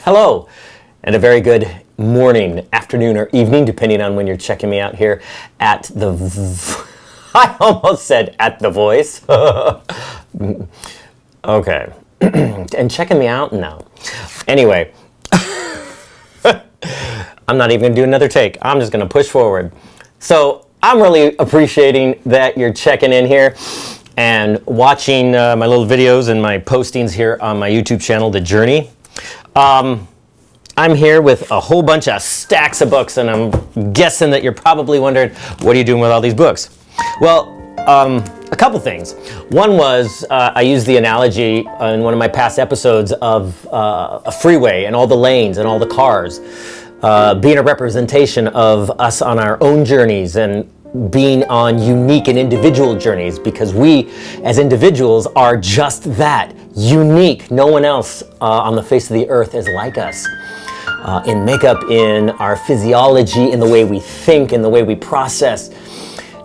Hello, and a very good morning, afternoon, or evening, depending on when you're checking me out here at the... I almost said at the Voice. Okay. And checking me out now. Anyway, I'm not even going to do another take. I'm just going to push forward. So I'm really appreciating that you're checking in here and watching my little videos and my postings here on my YouTube channel, The Journey. I'm here with a whole bunch of stacks of books, and I'm guessing that you're probably wondering, what are you doing with all these books? Well, a couple things. One was I used the analogy in one of my past episodes of a freeway and all the lanes and all the cars being a representation of us on our own journeys and being on unique and individual journeys, because we as individuals are just that, unique. No one else on the face of the earth is like us. In makeup, in our physiology, in the way we think, in the way we process.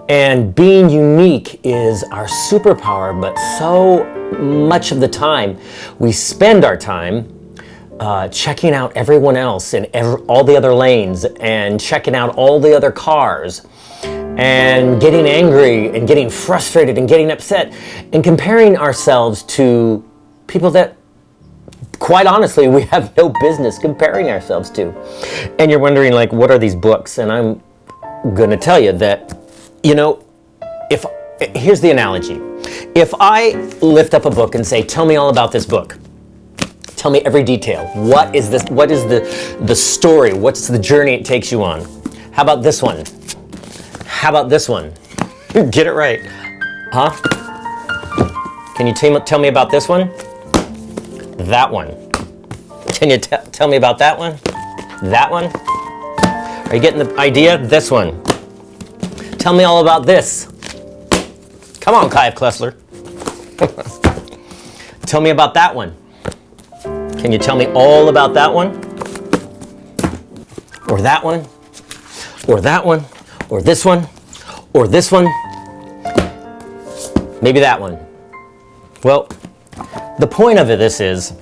And being unique is our superpower, but so much of the time we spend our time checking out everyone else and all the other lanes, and checking out all the other cars, and getting angry and getting frustrated and getting upset and comparing ourselves to people that, quite honestly, we have no business comparing ourselves to. And you're wondering, like, what are these books? And I'm going to tell you that, you know, here's the analogy. If I lift up a book and say, tell me all about this book. Tell me every detail. What is this? What is the story? What's the journey it takes you on? How about this one? How about this one? Get it right. Huh? Can you tell me about this one? That one. Can you tell me about that one? That one? Are you getting the idea? This one. Tell me all about this. Come on, Kyle Klessler. Tell me about that one. Can you tell me all about that one? Or that one? Or that one? Or this one? Or this one? Maybe that one. Well, the point of this is,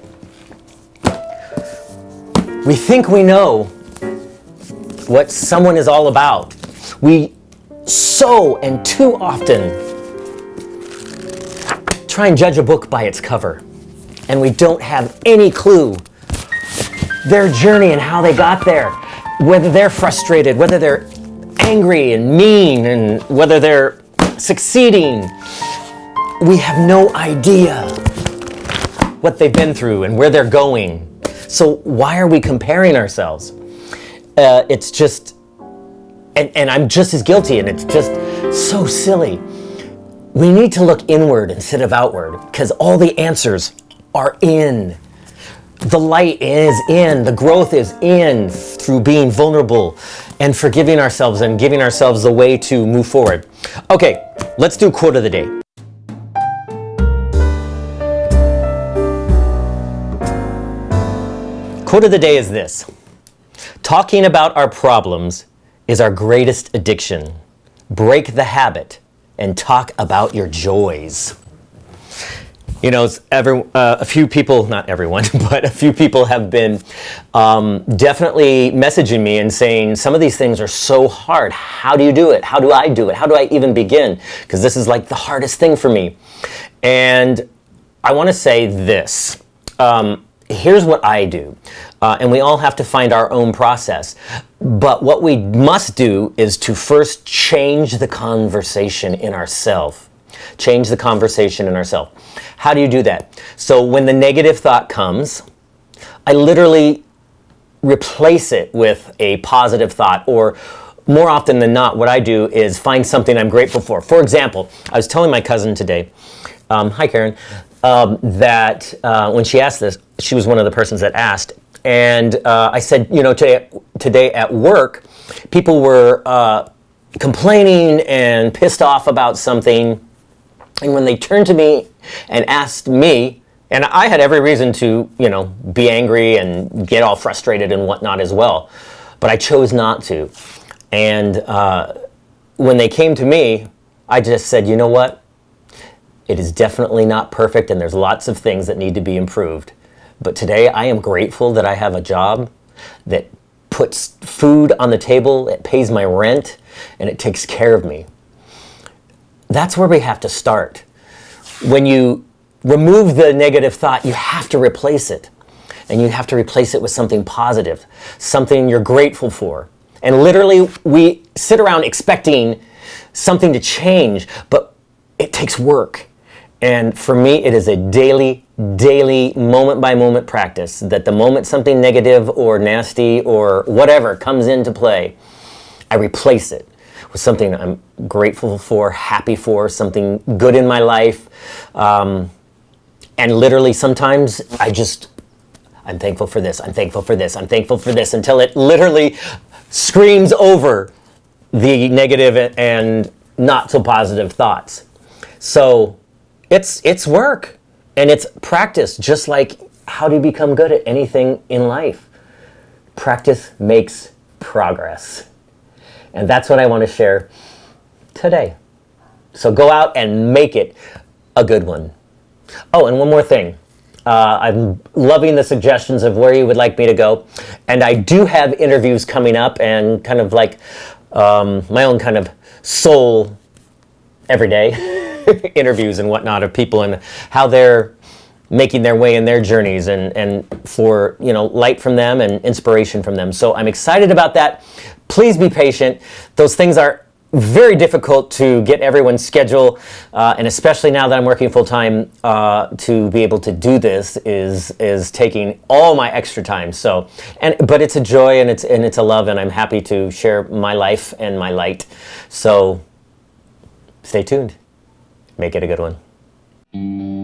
we think we know what someone is all about. We so and too often try and judge a book by its cover, and we don't have any clue their journey and how they got there, whether they're frustrated, whether they're angry and mean, and whether they're succeeding. We have no idea what they've been through and where they're going. So why are we comparing ourselves? It's just, and I'm just as guilty, and it's just so silly. We need to look inward instead of outward, because all the answers are in. The light is in, the growth is in, through being vulnerable and forgiving ourselves and giving ourselves the way to move forward. Okay, let's do quote of the day. Quote of the day is this: talking about our problems is our greatest addiction. Break the habit and talk about your joys. You know, a few people, not everyone, but a few people have been definitely messaging me and saying, some of these things are so hard. How do you do it? How do I do it? How do I even begin? Because this is like the hardest thing for me. And I want to say this. Here's what I do. And we all have to find our own process. But what we must do is to first change the conversation in ourselves. Change the conversation in ourselves. How do you do that? So when the negative thought comes, I literally replace it with a positive thought, or more often than not, what I do is find something I'm grateful for. For example, I was telling my cousin today, hi Karen, that when she asked this, she was one of the persons that asked, and I said, you know, today at work, people were complaining and pissed off about something. And when they turned to me and asked me, and I had every reason to, you know, be angry and get all frustrated and whatnot as well, but I chose not to. And when they came to me, I just said, you know what? It is definitely not perfect, and there's lots of things that need to be improved. But today I am grateful that I have a job that puts food on the table, it pays my rent, and it takes care of me. That's where we have to start. When you remove the negative thought, you have to replace it. And you have to replace it with something positive, something you're grateful for. And literally, we sit around expecting something to change, but it takes work. And for me, it is a daily, moment-by-moment practice that the moment something negative or nasty or whatever comes into play, I replace it with something I'm grateful for, happy for, something good in my life. And literally sometimes I'm thankful for this, I'm thankful for this, I'm thankful for this, until it literally screams over the negative and not so positive thoughts. So it's work and it's practice, just like how do you become good at anything in life? Practice makes progress. And that's what I want to share today. So go out and make it a good one. Oh, and one more thing. I'm loving the suggestions of where you would like me to go. And I do have interviews coming up and kind of like my own kind of soul everyday interviews and whatnot of people and how they're making their way in their journeys and for, light from them and inspiration from them. So I'm excited about that. Please be patient. Those things are very difficult to get everyone's schedule, and especially now that I'm working full time, to be able to do this is taking all my extra time. So, but it's a joy and it's a love, and I'm happy to share my life and my light. So, stay tuned. Make it a good one.